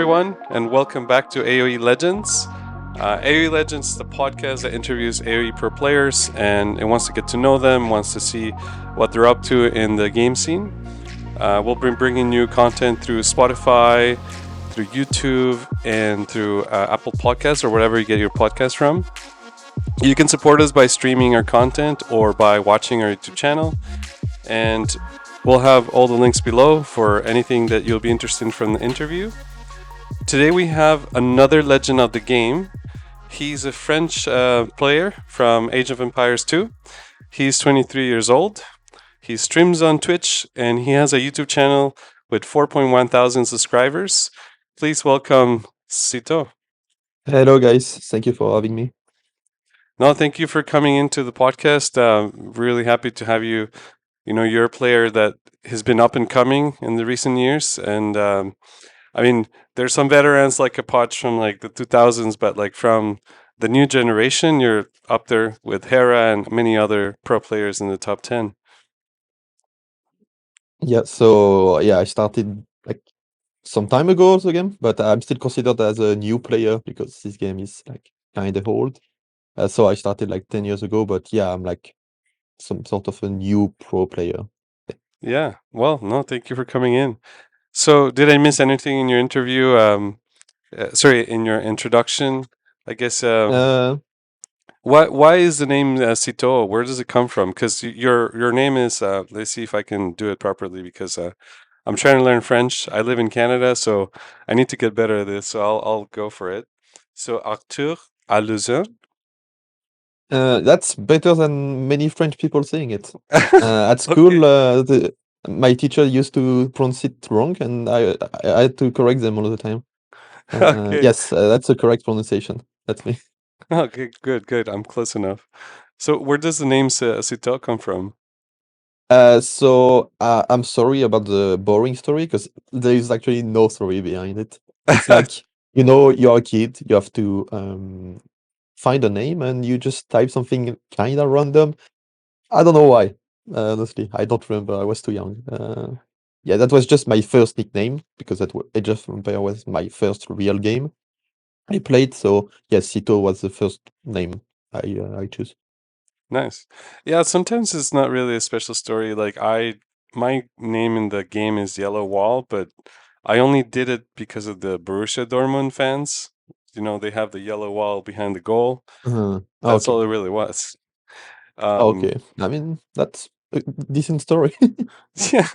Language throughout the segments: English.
everyone, and welcome back to AOE Legends. AOE Legends is the podcast that interviews AOE pro players and it wants to get to know them, wants to see what they're up to in the game scene. We'll be bringing you content through Spotify, through YouTube, and through Apple Podcasts or wherever you get your podcast from. You can support us by streaming our content or by watching our YouTube channel. And we'll have all the links below for anything that you'll be interested in from the interview. Today we have another legend of the game. He's a French player from Age of Empires 2. He's 23 years old. He streams on Twitch and he has a YouTube channel with 4.1 thousand subscribers. Please welcome Sitaux. Hello, guys. Thank you for having me. No, thank you for coming into the podcast. Really happy to have you. You know, you're a player that has been up and coming in the recent years. And I mean, there's some veterans like Apoch from like the 2000s, but like from the new generation, you're up there with Hera and many other pro players in the top 10. Yeah, I started like some time ago the game, but I'm still considered as a new player because this game is like kind of old. So I started like 10 years ago, but yeah, I'm like some sort of a new pro player. Yeah. Well, no, thank you for coming in. So, did I miss anything in your interview? Sorry, in your introduction? I guess. Uh, Why is the name Sitaux? Where does it come from? Because your name is. Let's see if I can do it properly. Because I'm trying to learn French. I live in Canada, so I need to get better at this. So I'll go for it. So Arthur Aluzin. that's better than many French people saying it. At Okay. school, my teacher used to pronounce it wrong, and I had to correct them all the time. Okay. Yes, that's the correct pronunciation. That's me. Okay. Good. I'm close enough. So where does the name Sitaux come from? I'm sorry about the boring story because there is actually no story behind it. It's like, you're a kid, you have to find a name and you just type something kind of random. I don't know why. Honestly, I don't remember. I was too young. Yeah, that was just my first nickname because Age of Empire was my first real game I played. So yes, Sito was the first name I choose. Nice. Yeah, sometimes it's not really a special story. Like my name in the game is Yellow Wall, but I only did it because of the Borussia Dortmund fans. You know, they have the yellow wall behind the goal. That's Okay. all it really was. Um, Okay. I mean, that's a decent story. yeah.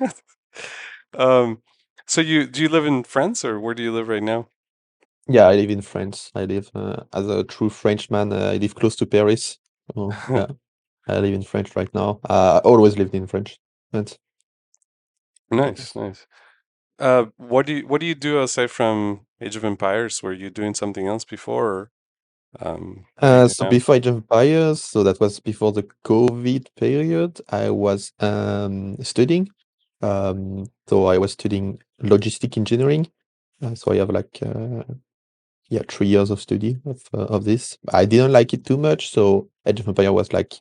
Um, so do you live in France or where do you live right now? Yeah, I live in France. I live as a true Frenchman. I live close to Paris. So yeah, I live in France right now. I always lived in France. Nice. What do you do aside from Age of Empires? Were you doing something else before, or what do you do So now? before Age of Empires, so that was before the COVID period. I was studying. So I was studying logistic engineering. So I have like 3 years of study of this. I didn't like it too much, so Age of Empire was like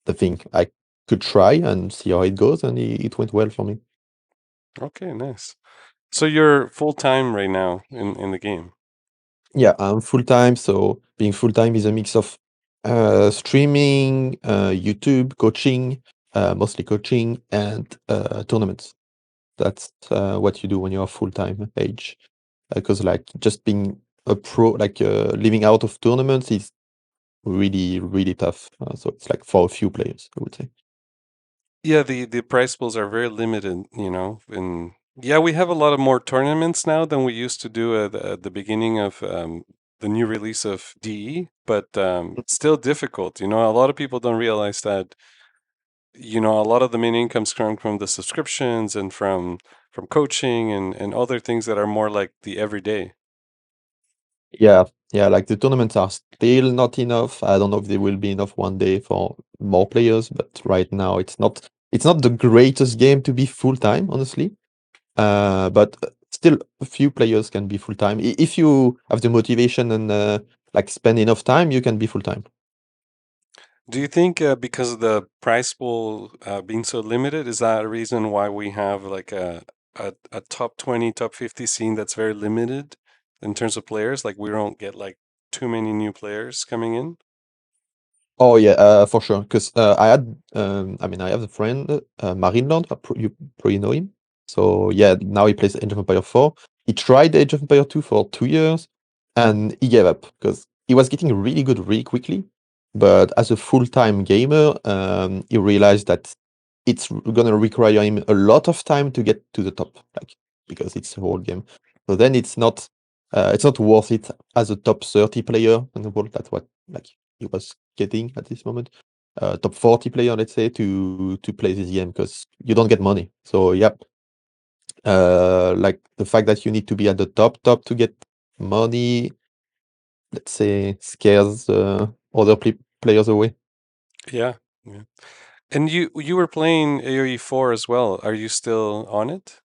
the thing I could try and see how it goes, and it went well for me. Okay, nice. So you're full time right now in the game. Yeah, I'm full time. So being full time is a mix of streaming, YouTube, coaching, mostly coaching, and tournaments. That's what you do when you're full time age. Because like just being a pro, like living out of tournaments is really tough. So it's like for a few players, I would say. Yeah, the prize pools are very limited, you know. And yeah, we have a lot of more tournaments now than we used to do at the beginning of the new release of DE, but it's still difficult. You know, a lot of people don't realize that, you know, a lot of the main incomes come from the subscriptions and from coaching and other things that are more like the everyday. Yeah, yeah, like the tournaments are still not enough. I don't know if they will be enough one day for more players, but right now it's not the greatest game to be full time, honestly. But still a few players can be full time. If you have the motivation and like spend enough time, you can be full time. Do you think because of the price pool being so limited, is that a reason why we have like a top 20, top 50 scene that's very limited in terms of players. Like we don't get like too many new players coming in. Oh yeah, for sure. Because I mean, I have a friend, Marineland. You probably know him. So yeah, now he plays Age of Empire 4. He tried Age of Empire 2 for 2 years, and he gave up because he was getting really good really quickly. But as a full-time gamer, he realized that it's gonna require him a lot of time to get to the top, like because it's a whole game. So then it's not worth it as a top 30 player in the world. That's what like he was getting at this moment. Top 40 player, let's say, to play this game because you don't get money. So yeah, like the fact that you need to be at the top to get money, let's say, scares other players away. Yeah. Yeah. And you were playing AoE 4 as well. Are you still on it?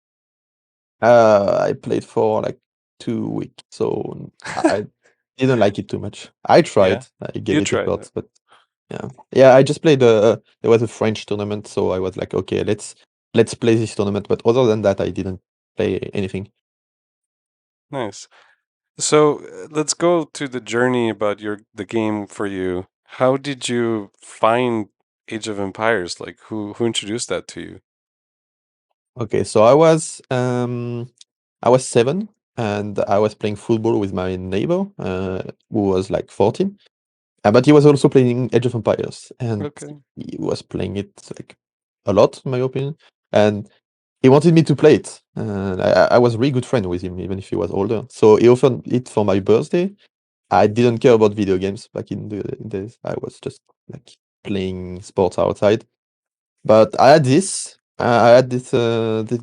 I played for like 2 weeks, so I didn't like it too much. I Yeah. tried, I gave You it a tried shot, it. but yeah. I just played. There was a French tournament, so I was like, okay, let's play this tournament. But other than that, I didn't play anything. Nice. So let's go to the journey about the game for you. How did you find Age of Empires? Like who introduced that to you? Okay, so I was 7, and I was playing football with my neighbor, who was like 14. But he was also playing Age of Empires, and Okay. he was playing it like a lot, in my opinion. And he wanted me to play it, and I was a really good friend with him, even if he was older. So he offered it for my birthday. I didn't care about video games back in the days. I was just like playing sports outside. But I had this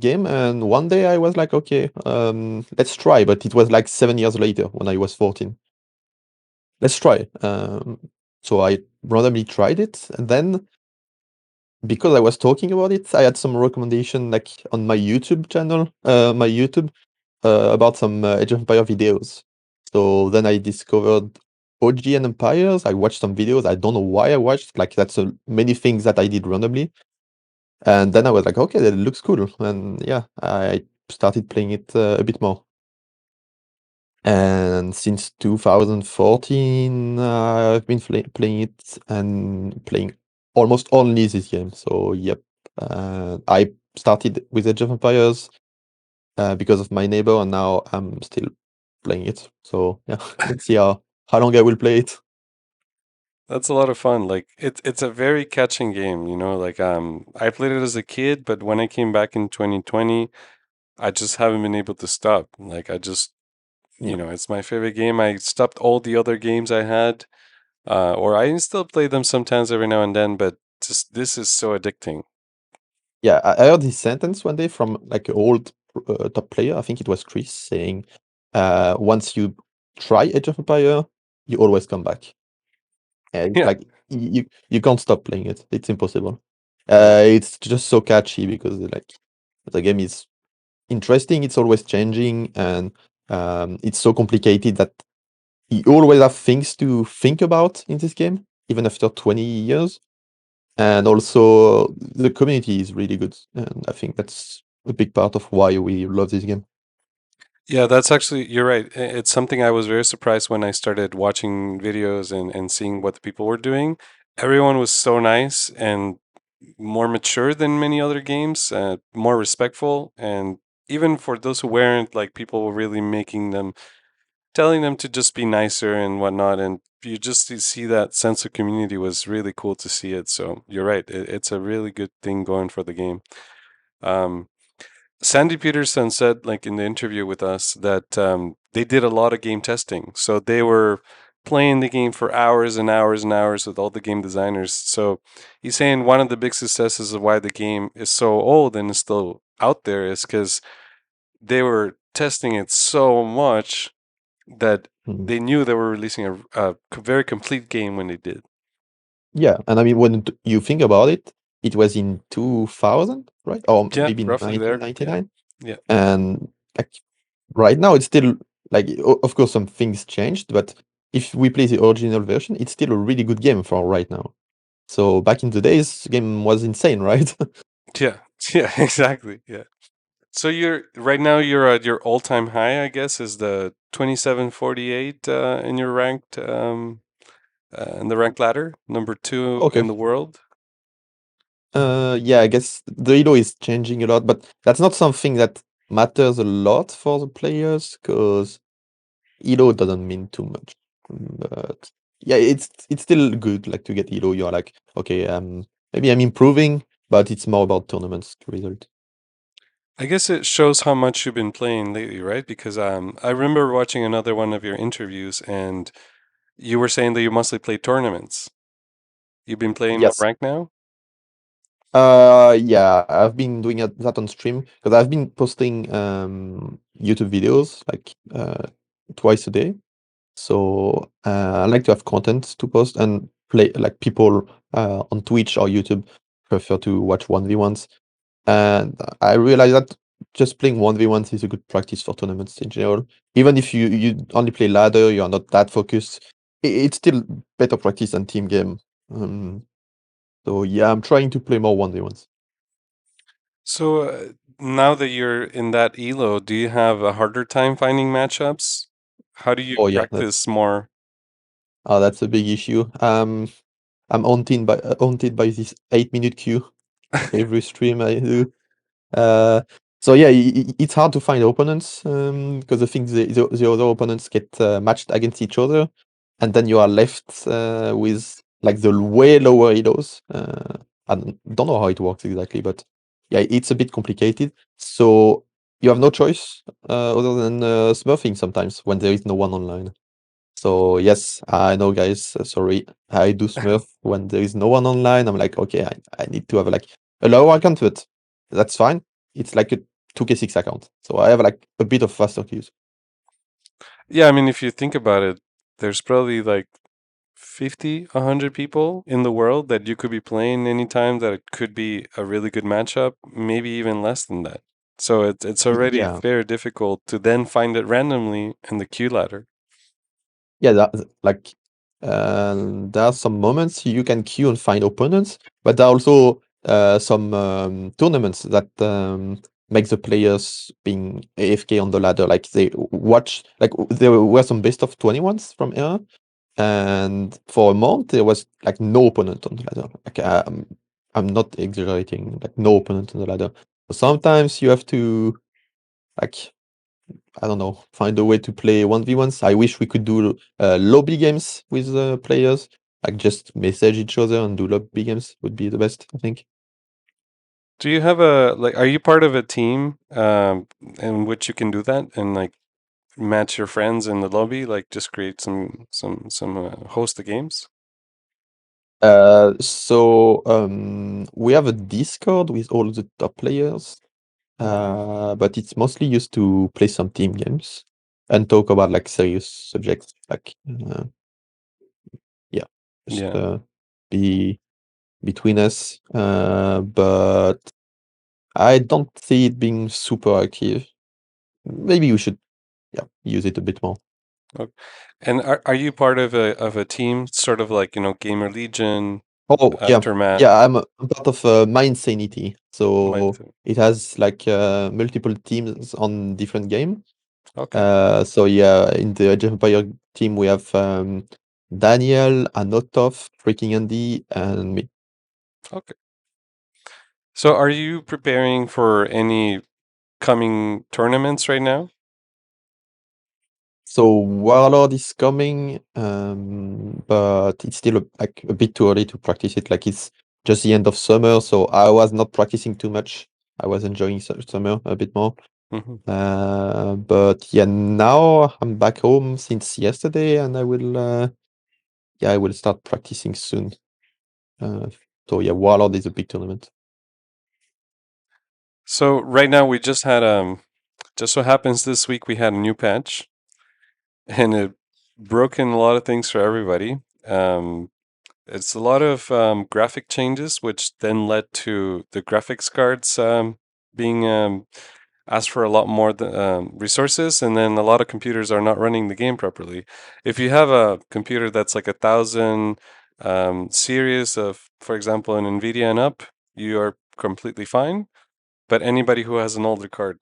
game, and one day I was like, okay, let's try. But it was like 7 years later when I was 14. Let's try. So I randomly tried it, and then because I was talking about it, I had some recommendation like on my YouTube channel, about some Age of Empire videos. So then I discovered OG and Empires. I watched some videos. I don't know why I watched. Like that's many things that I did randomly. And then I was like, okay, that looks cool. And yeah, I started playing it a bit more. And since 2014, I've been playing it and playing almost only this game. So, yep. I started with Age of Empires because of my neighbor, and now I'm still playing it. So, yeah, let's see how long I will play it. That's a lot of fun. Like it's a very catching game, you know, like I played it as a kid, but when I came back in 2020, I just haven't been able to stop. Like I just, Yeah. it's my favorite game. I stopped all the other games I had, or I still play them sometimes every now and then, but just this is so addicting. Yeah, I heard this sentence one day from like an old top player. I think it was Chris saying, once you try Age of Empire, you always come back. And Yeah, like you can't stop playing it. It's impossible. yeah. It's just so catchy because like the game is interesting. It's always changing, and it's so complicated that you always have things to think about in this game, even after 20 years. And also, the community is really good, and I think that's a big part of why we love this game. Yeah, that's actually, you're right. It's something I was very surprised when I started watching videos and seeing what the people were doing. Everyone was so nice and more mature than many other games, more respectful. And even for those who weren't, like people were really making them, telling them to just be nicer and whatnot. And you just to see that sense of community was really cool to see it. So you're right. It's a really good thing going for the game. Um, Sandy Peterson said, like in the interview with us, that they did a lot of game testing. So they were playing the game for hours and hours and hours with all the game designers. So he's saying one of the big successes of why the game is so old and is still out there is because they were testing it so much that Mhm. they knew they were releasing a very complete game when they did. Yeah, and I mean, when you think about it, it was in 2000, right? Or Yeah, maybe roughly there. Yeah, 1999. yeah, And like right now, it's still like, of course, some things changed, but if we play the original version, it's still a really good game for right now. So back in the days, the game was insane, right? yeah, yeah, exactly. Yeah. So you're right now you're at your all-time high, I guess, is the 2748 in your ranked in the ranked ladder, number two Okay. in the world. Yeah, I guess the Elo is changing a lot, but that's not something that matters a lot for the players because Elo doesn't mean too much. But yeah, it's still good like to get Elo. You're like, okay, maybe I'm improving, but it's more about tournaments result. I guess it shows how much you've been playing lately, right? Because I remember watching another one of your interviews, and you were saying that you mostly play tournaments. You've been playing more Yes. rank now? Yeah, I've been doing that on stream because I've been posting YouTube videos like twice a day. So I like to have content to post and play like people on Twitch or YouTube prefer to watch 1v1s. And I realized that just playing 1v1s is a good practice for tournaments in general. Even if you only play ladder, you are not that focused, it's still better practice than team game. Um, so yeah, I'm trying to play more 1v1s. So now that you're in that elo, do you have a harder time finding matchups? How do you Oh yeah, practice more? that's a big issue. I'm haunted by this 8 minute queue every stream I do. Uh, so yeah, it's hard to find opponents because I think the other opponents get matched against each other, and then you are left with like the way lower elos. I don't know how it works exactly, but yeah, it's a bit complicated. So you have no choice other than smurfing sometimes when there is no one online. So yes, I know, guys. Sorry, I do Smurf when there is no one online. I'm like, okay, I need to have like a lower account, but that's fine. It's like a 2K6 account, so I have like a bit of faster queues. Yeah, I mean, if you think about it, there's probably like 50, 100 people in the world that you could be playing anytime that it could be a really good matchup, maybe even less than that. So it's already Yeah, very difficult to then find it randomly in the queue ladder. yeah. Like, there are some moments you can queue and find opponents, but there are also some tournaments that make the players being AFK on the ladder. Like they watch, like there were some best of 21s from here. And for a month, there was like no opponent on the ladder. Like I'm not exaggerating. Like no opponent on the ladder. So sometimes you have to like I don't know find a way to play 1v1s. I wish we could do lobby games with players. Like just message each other and do lobby games would be the best. I think. Do you have a like? Are you part of a team in which you can do that and like match your friends in the lobby? Like just create some host the games. We have a Discord with all the top players. But it's mostly used to play some team games and talk about like serious subjects, like yeah, just Yeah. be between us. But I don't see it being super active. Maybe we should yeah use it a bit more. Okay. And are you part of a team, sort of like, Gamer Legion, Oh yeah, Aftermath, yeah. I'm part of My Insanity, so Mindset? it has like multiple teams on different game. Okay. So yeah, in the Age of Empire team we have Daniel, Anotov, Freaking Andy, and me. Okay. So are you preparing for any coming tournaments right now? So Warlord is coming, but it's still like a bit too early to practice it. Like it's just the end of summer, so I was not practicing too much. I was enjoying summer a bit more. Hmm. But yeah, now I'm back home since yesterday, and I will start practicing soon. Uh, so yeah, Warlord is a big tournament. So right now we just had just so happens this week we had a new patch and it broke in a lot of things for everybody. It's a lot of graphic changes, which then led to the graphics cards being asked for a lot more resources, and then a lot of computers are not running the game properly. If you have a computer that's like 1,000 series of, for example, an NVIDIA and up, you are completely fine. But anybody who has an older card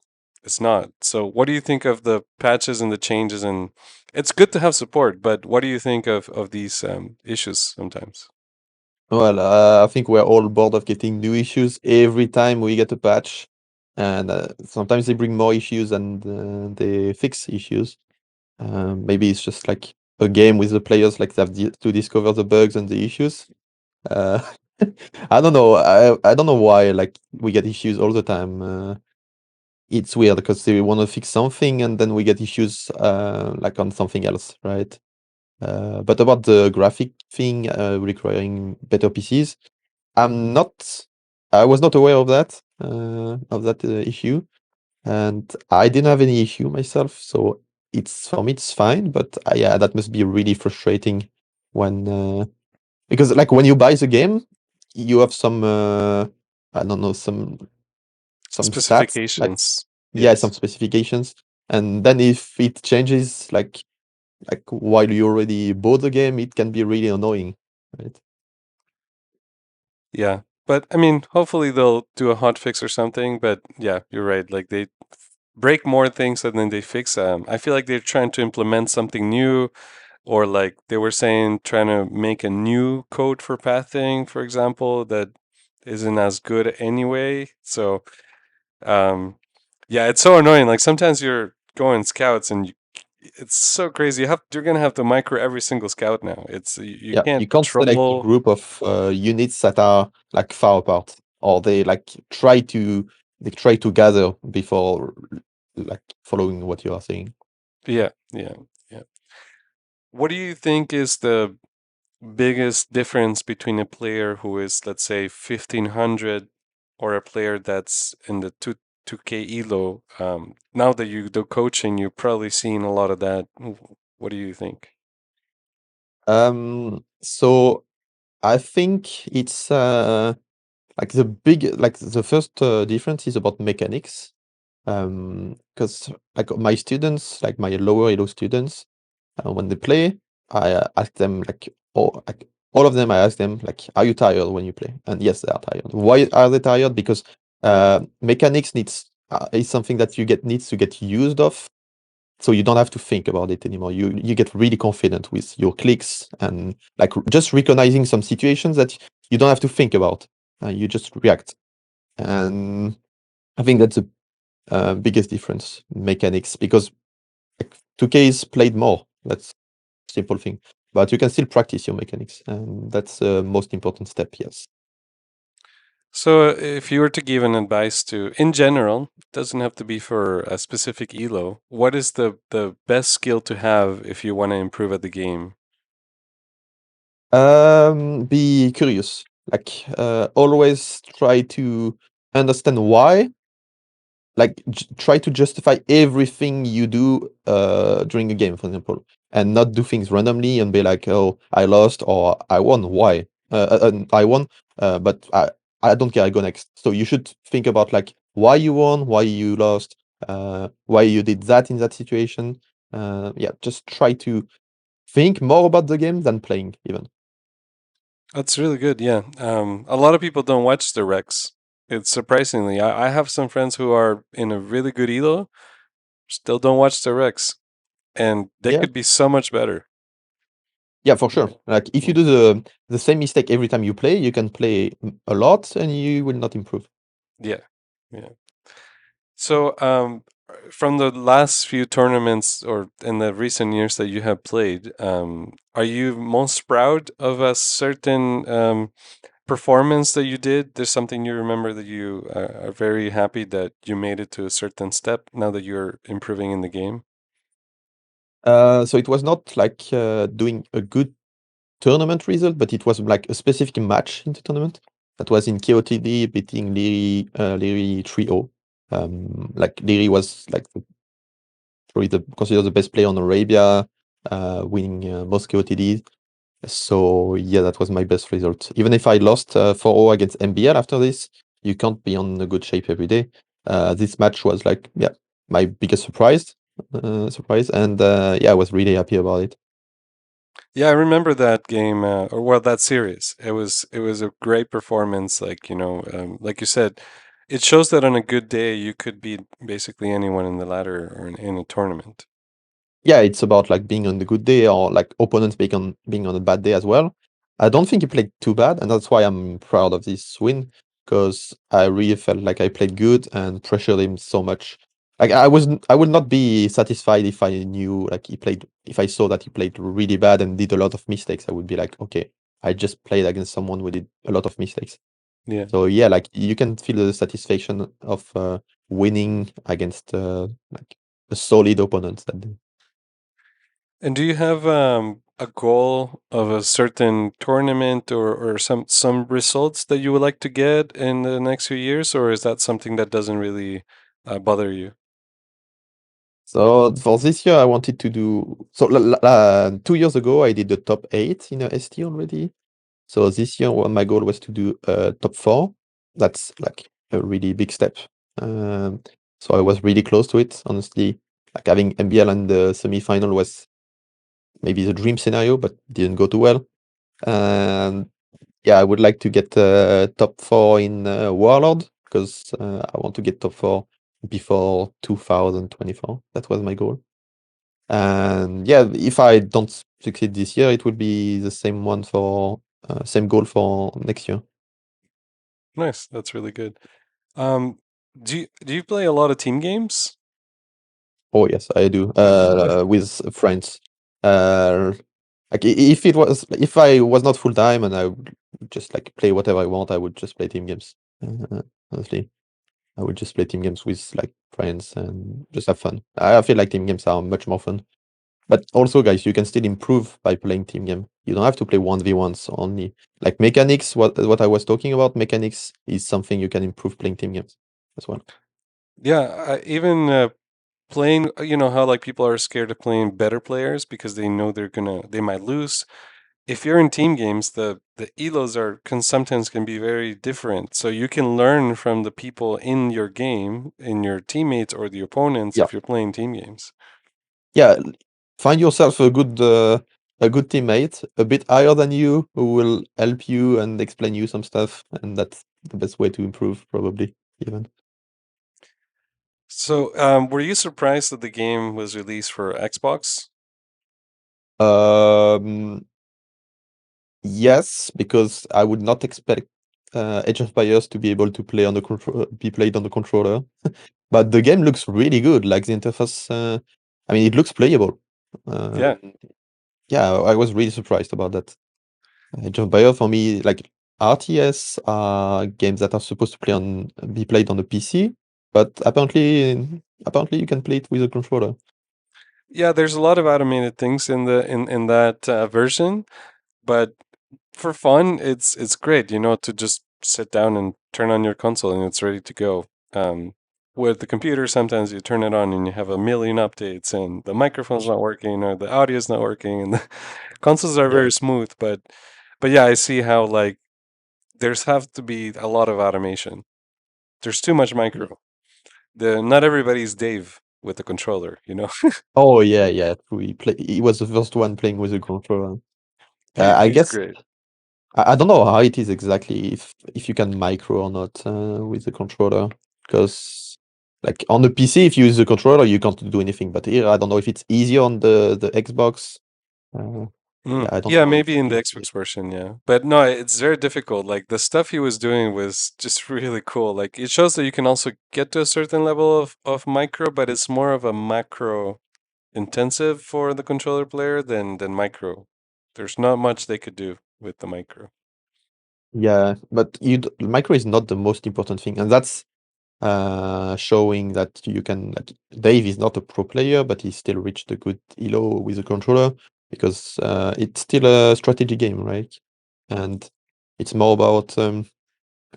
it's not. So what do you think of the patches and the changes? And it's good to have support, but what do you think of these issues sometimes? Well, I think we're all bored of getting new issues every time we get a patch, and sometimes they bring more issues and they fix issues. Maybe it's just like a game with the players, like they have to discover the bugs and the issues. Uh, I don't know. I don't know why like we get issues all the time. It's weird because they want to fix something and then we get issues like on something else, right? But about the graphic thing requiring better PCs, I'm not. I was not aware of that issue, and I didn't have any issue myself. So it's for me, it's fine. But yeah, that must be really frustrating when because like when you buy the game, you have some I don't know some stats like Specifications. yeah some Yes. specifications, and then if it changes like while you already bought the game, it can be really annoying, right? Yeah. But I mean, hopefully they'll do a hot fix or something. But yeah, you're right. Like they break more things and then they fix them. I feel like they're trying to implement something new, or like they were saying, trying to make a new code for pathing, for example, that isn't as good anyway. So, um, yeah, it's so annoying. Like sometimes you're going scouts and it's so crazy. You're gonna have to micro every single scout now. You Yeah, can't you can't select a patrol. group of units that are like far apart, or they try to gather before like following what you are saying. Yeah, yeah, yeah. What do you think is the biggest difference between a player who is, let's say, 1500 or a player that's in the 2K Elo? Now that you do coaching, you've probably seen a lot of that. What do you think? So I think it's like the first difference is about mechanics. Because like my students, like my lower elo students, when they play, I ask them like all of them. I ask them like, "Are you tired when you play?" And yes, they are tired. Why are they tired? Because mechanics is something that needs to get used of, so you don't have to think about it anymore. You get really confident with your clicks and like just recognizing some situations that you don't have to think about. You just react, and I think that's the biggest difference mechanics because like 2K is played more. That's a simple thing. But you can still practice your mechanics, and that's the most important step, yes. So, if you were to give an advice to, in general, it doesn't have to be for a specific elo. What is the best skill to have if you want to improve at the game? Be curious. Like always try to understand why. Like try to justify everything you do during a game, for example, and not do things randomly and be like, "Oh, I lost or I won. Why? I won, but I don't care. I go next." So you should think about like why you won, why you lost, why you did that in that situation. Yeah, just try to think more about the game than playing even. That's really good. Yeah. A lot of people don't watch the Rex. It's surprisingly. I have some friends who are in a really good elo, still don't watch the Rex, and they Yeah, could be so much better. yeah, for sure. Yeah. Like if you Mm. do the same mistake every time you play, you can play a lot and you will not improve. Yeah. Yeah. So, from the last few tournaments or in the recent years that you have played, are you most proud of a certain performance that you did? There's something you remember that you are very happy that you made it to a certain step now that you're improving in the game? So it was not like doing a good tournament result, but it was like a specific match in the tournament that was in KOTD beating Leary 3-0. Like Leary was like probably considered the best player on Arabia, winning most KOTDs. So yeah, that was my best result. Even if I lost 4-0 against MBL after this, you can't be on a good shape every day. This match was like yeah my biggest surprise, and yeah, I was really happy about it. Yeah, I remember that game, or well, that series. It was a great performance. Like like you said, It shows that on a good day, you could beat basically anyone in the ladder or in a tournament. Yeah, it's about like being on the good day or like opponents being on a bad day as well. I don't think he played too bad, and that's why I'm proud of this win because I really felt like I played good and pressured him so much. Like I would not be satisfied if I knew like he played if I saw that he played really bad and did a lot of mistakes. I would be like, okay, I just played against someone who did a lot of mistakes. Yeah. So yeah, like you can feel the satisfaction of winning against like a solid opponent that day. And do you have a goal of a certain tournament or some results that you would like to get in the next few years, or is that something that doesn't really bother you? So for this year, I wanted to do 2 years ago. I did the top 8 in a ST already. So this year, my goal was to do top 4. That's like a really big step. Um, so I was really close to it, honestly. Like having MBL in the semi-final was maybe the dream scenario, but didn't go too well. And yeah, I would like to get top 4 in Warlord because I want to get top 4 before 2024. That was my goal. And yeah, if I don't succeed this year, it will be the same one for same goal for next year. Nice, that's really good. Um, do you play a lot of team games? Oh yes, I do. With friends. Like if I was not full time and I would just like play whatever I want, I would just play team games. Honestly, I would just play team games with like friends and just have fun. I feel like team games are much more fun. But also, guys, you can still improve by playing team game. You don't have to play 1v1s only. Like mechanics, what I was talking about, mechanics is something you can improve playing team games as well. Yeah, even playing, you know how like people are scared of playing better players because they know they might lose. If you're in team games, the elos can sometimes can be very different. So you can learn from the people in your game, in your teammates or the opponents Yeah, if you're playing team games. yeah. Find yourself a good teammate, a bit higher than you, who will help you and explain you some stuff, and that's the best way to improve, probably even. So, were you surprised that the game was released for Xbox? Um, yes, because I would not expect Age of Empires to be able to play on the be played on the controller. But the game looks really good. Like the interface, I mean, it looks playable. Yeah. Um, yeah, I was really surprised about that. Age of Empires for me, like RTS are games that are supposed to be played on the PC, but apparently you can play it with a controller. Yeah, there's a lot of automated things in that version, but for fun, it's great, to just sit down and turn on your console and it's ready to go. With the computer, sometimes you turn it on and you have a million updates and the microphone's not working or the audio's not working and the consoles are Yeah. very smooth, but yeah, I see how like there's have to be a lot of automation. There's too much Mm. micro. The Not everybody's Dave with the controller. Oh yeah, yeah. He was the first one playing with a controller. I He's guess great. I don't know how it is exactly if you can micro or not with the controller because like on the PC if you use the controller you can't do anything. But here I don't know if it's easier on the Xbox. Uh, yeah, I don't Yeah, know if maybe in the you. Xbox version, yeah. But no, it's very difficult. Like the stuff he was doing was just really cool. Like it shows that you can also get to a certain level of micro, but it's more of a macro intensive for the controller player than micro. There's not much they could do with the micro. Yeah, but micro is not the most important thing, and that's showing that you can like Dave is not a pro player, but he still reached a good elo with a controller because it's still a strategy game, right? And it's more about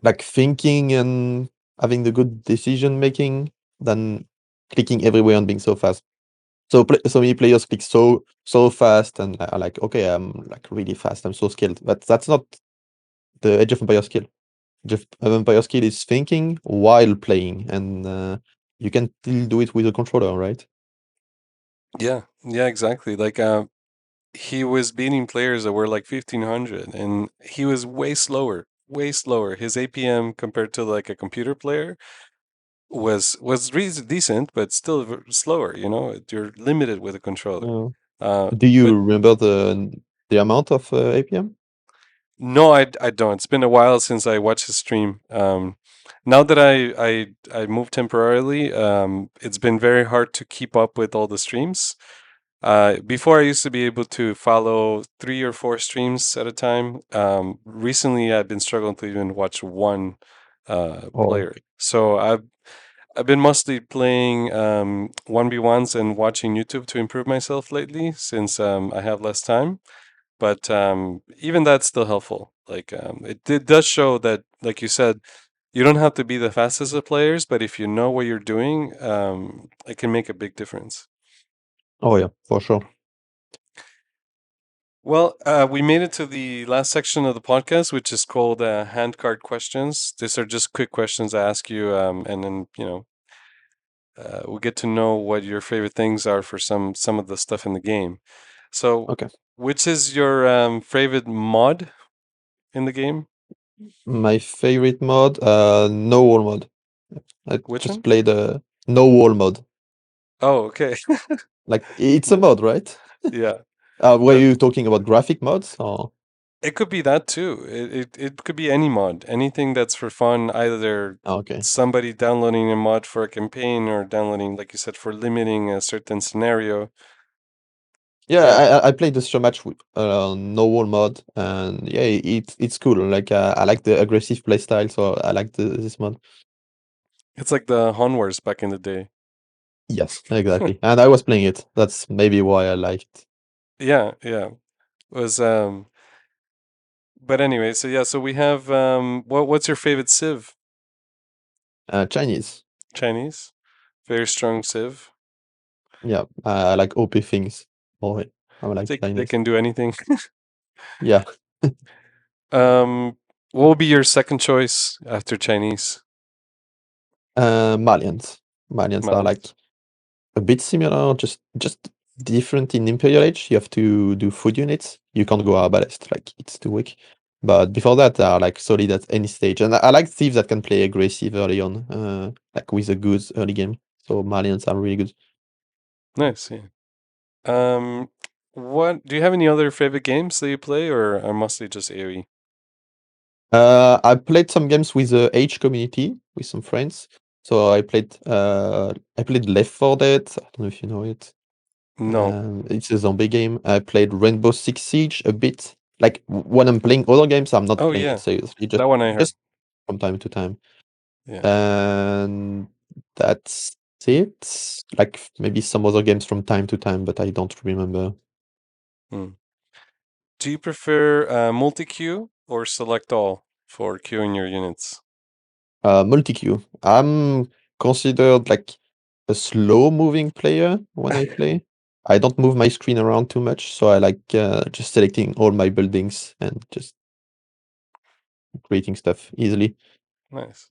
like thinking and having the good decision making than clicking everywhere and being so fast. So many players click so fast and are like, okay, I'm like really fast, I'm so skilled, but that's not the Age of Empire skill. Age of Empire skill is thinking while playing, and you can still do it with a controller, right? Yeah, yeah, exactly. Like he was beating players that were like 1500 and he was way slower. way slower. His APM compared to like a computer player was decent, but still slower. You know, you're limited with a controller. Uh, Uh, do you but remember the amount of APM? no, I don't. It's been a while since I watched his stream. Now that I moved temporarily, it's been very hard to keep up with all the streams. Before I used to be able to follow 3 or 4 streams at a time. Recently, I've been struggling to even watch one Or player. So I've been mostly playing 1v1s and watching YouTube to improve myself lately, since I have less time. But even that's still helpful. Like it does show that, like you said, you don't have to be the fastest of players, but if you know what you're doing, it can make a big difference. oh yeah, for sure. Well, we made it to the last section of the podcast, which is called Handcart Questions. These are just quick questions I ask you, and then we'll get to know what your favorite things are for some of the stuff in the game. So, Okay. which is your favorite mod in the game? My favorite mod, no wall mod. I Which just one? played the no wall mod. Oh, okay. Like it's a mod, right? Yeah. Were Uh, you talking about graphic mods or? it could be that too. It could be any mod, anything that's for fun. Either Okay. somebody downloading a mod for a campaign or downloading, like you said, for limiting a certain scenario. Yeah, Yeah, I played the show match with no wall mod, and yeah, it's cool. Like I like the aggressive playstyle, so I like this mod. it's like the Honwars back in the day. Yes, exactly. And I was playing it. That's maybe why I like it. Yeah, yeah. It was but anyway, so yeah, so we have what's your favorite Civ? Chinese. Chinese? Very strong Civ. Yeah, I like OP things. Oh, I like They Chinese. can do anything. Yeah, What will be your second choice after Chinese? Malians. Malians are like Malians. a bit similar, just different in Imperial Age. You have to do food units. You can't go arbalest, like it's too weak. But before that, they are like solid at any stage. And I like thieves that can play aggressive early on, like with a good early game. So Malians are really good. Nice, yeah. Um, what do you have any other favorite games that you play, or are mostly just AoE? I played some games with the Age community with some friends. So I played Left 4 Dead. I don't know if you know it. No. It's a zombie game. I played Rainbow Six Siege a bit. Like when I'm playing other games, I'm not Oh playing it yeah, seriously. that one I heard. Just from time to time. Yeah. And that's it. Like maybe some other games from time to time, but I don't remember. Hmm. Do you prefer multi-queue or select all for queuing your units? Multi-queue. I'm considered like a slow-moving player when I play. I don't move my screen around too much, so I like just selecting all my buildings and just creating stuff easily. Nice.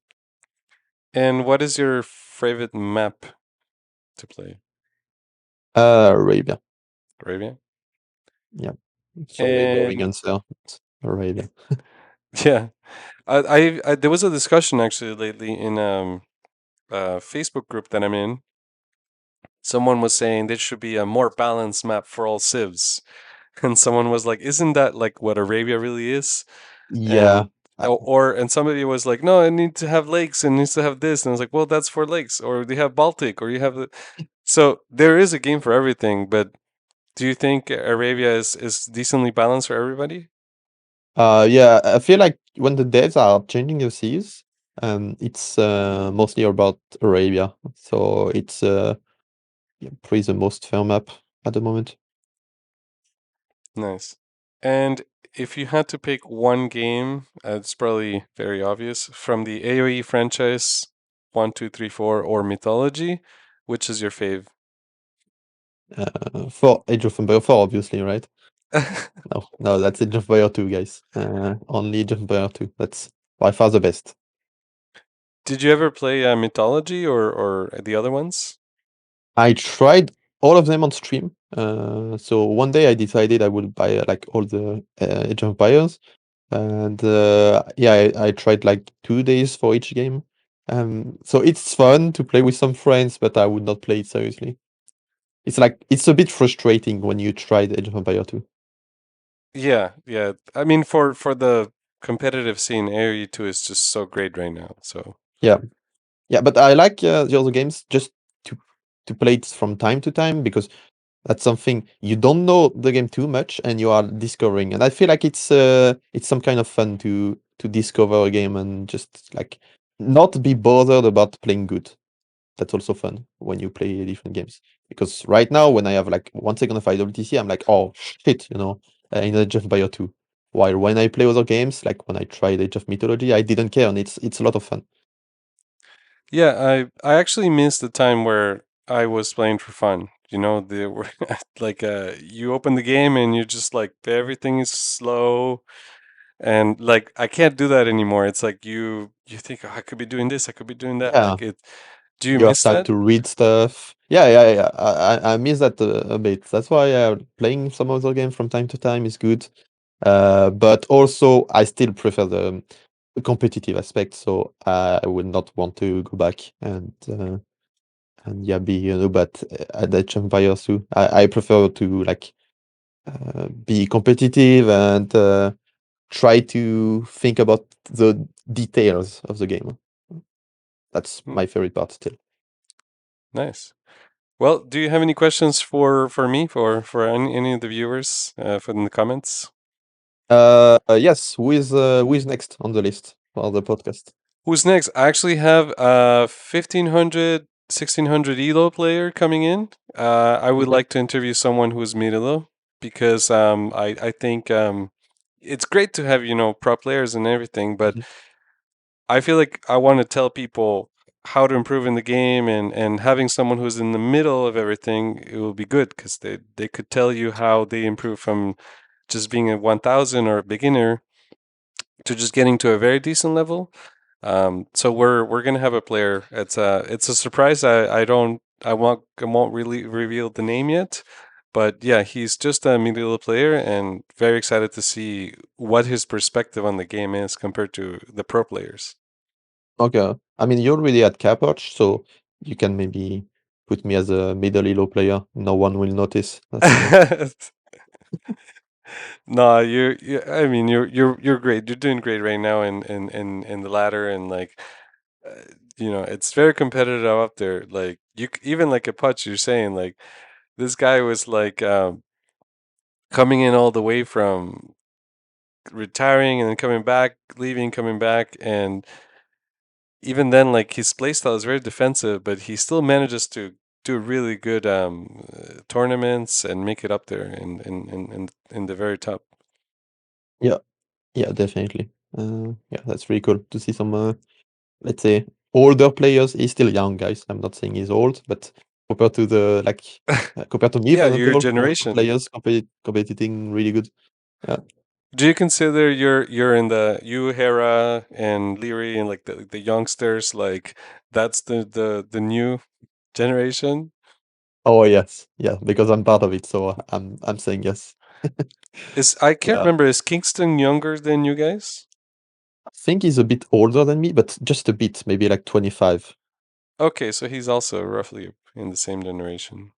And what is your favorite map to play? Arabia. Arabia? Yeah. Sorry, boring And answer. But Arabia. yeah, I there was a discussion actually lately in a Facebook group that I'm in. Someone was saying there should be a more balanced map for all civs, and someone was like, "Isn't that like what Arabia really is?" Yeah. And and somebody was like, "No, it needs to have lakes and needs to have this," and I was like, "Well, that's for lakes, or they have Baltic, or you have the." So there is a game for everything, but do you think Arabia is decently balanced for everybody? Yeah, I feel like when the devs are changing the seas, it's mostly about Arabia. So it's yeah, probably the most fair map at the moment. Nice. And if you had to pick one game, it's probably very obvious from the AoE franchise, 1, 2, 3, 4, or Mythology, which is your fave? For Age of Empire 4, obviously, right? No, that's Age of Empire 2, guys. Only Age of Empire 2. That's by far the best. Did you ever play Mythology or the other ones? I tried all of them on stream. So one day I decided I would buy like all the Age of Empires. and yeah, I tried like 2 days for each game. So it's fun to play with some friends, but I would not play it seriously. It's like it's a bit frustrating when you tried Age of Empire 2. Yeah, yeah. I mean, for the competitive scene, AoE 2 is just so great right now. So Yeah, yeah, but I like the other games just to play it from time to time because that's something you don't know the game too much and you are discovering. And I feel like it's some kind of fun to discover a game and just like not be bothered about playing good. That's also fun when you play different games. Because right now, when I have like 1 second of IWTC, I'm like, oh shit, in Age of Empire 2. While when I play other games, like when I tried Age of Mythology, I didn't care, and it's a lot of fun. yeah, I actually missed the time where I was playing for fun. You know, like you open the game and you just like everything is slow, and like I can't do that anymore. It's like you think, oh, I could be doing this, I could be doing that. Yeah, Like it. Do you you have miss time that? to read stuff. Yeah. I miss that a bit. That's why playing some other game from time to time is good. But also, I still prefer the competitive aspect, so I would not want to go back and yeah, be but at Age of Empires too. I prefer to like be competitive and try to think about the details of the game. That's Hmm, my favorite part still. nice. Well, do you have any questions for me for any of the viewers from the comments? Yes, who is next on the list for the podcast? Who's next? I actually have 1500, 1600 Elo player coming in. I would Okay. like to interview someone who's mid Elo because I think it's great to have, pro players and everything, but Mhm. I feel like I want to tell people how to improve in the game, and having someone who's in the middle of everything, it will be good because they could tell you how they improve from just being a 1000 or a beginner to just getting to a very decent level. So we're gonna have a player. It's a surprise. I won't really reveal the name yet, but yeah, he's just a middle player, and very excited to see what his perspective on the game is compared to the pro players. Okay. I mean, you're already at Capwatch, so you can maybe put me as a middle elo player. No one will notice. That's fine. No, I mean, you're great. You're doing great right now in the ladder, and like, it's very competitive up there. Like even like a Putch, you're saying like this guy was like coming in all the way from retiring and then coming back, leaving, coming back, and even then, like his playstyle is very defensive, but he still manages to do really good tournaments and make it up there in the very top. Yeah, yeah, definitely. Yeah, that's really cool to see some, let's say, older players. He's still young, guys. I'm not saying he's old, but compared to the like, compared to me, for Yeah, your example, older generation. players competing really good. Yeah. Do you consider you're in the you Hera and Leary and like the youngsters, like that's the new generation? Oh yes, yeah, because I'm part of it, so I'm saying yes. Is I can't Yeah, remember, is Kingston younger than you guys? I think he's a bit older than me, but just a bit, maybe like 25. Okay, so he's also roughly in the same generation.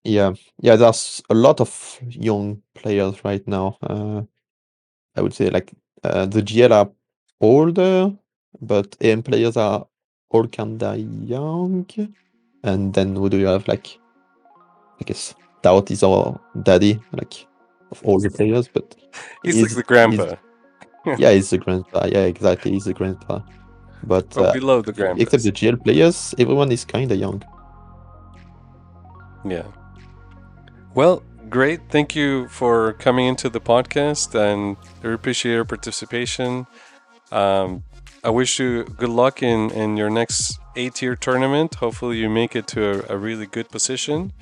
Yeah, yeah. There's a lot of young players right now. I would say like the GL are older, but AM players are all kinda young. And then who do you have? Like I guess Doubt is our daddy, like of all the players, but He's like he's the he's grandpa. yeah, he's the grandpa. Yeah, exactly, he's the grandpa. But Well, we love the except grandpas. the GL players, everyone is kinda young. Yeah. Well, great. Thank you for coming into the podcast, and I appreciate your participation. Um, I wish you good luck in your next 8 tier tournament. Hopefully, you make it to a really good position.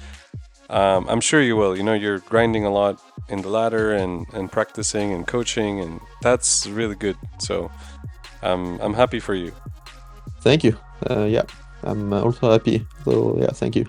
I'm sure you will. You're grinding a lot in the ladder and practicing and coaching, and that's really good. So I'm happy for you. Thank you. Yeah, I'm also happy. So yeah, thank you.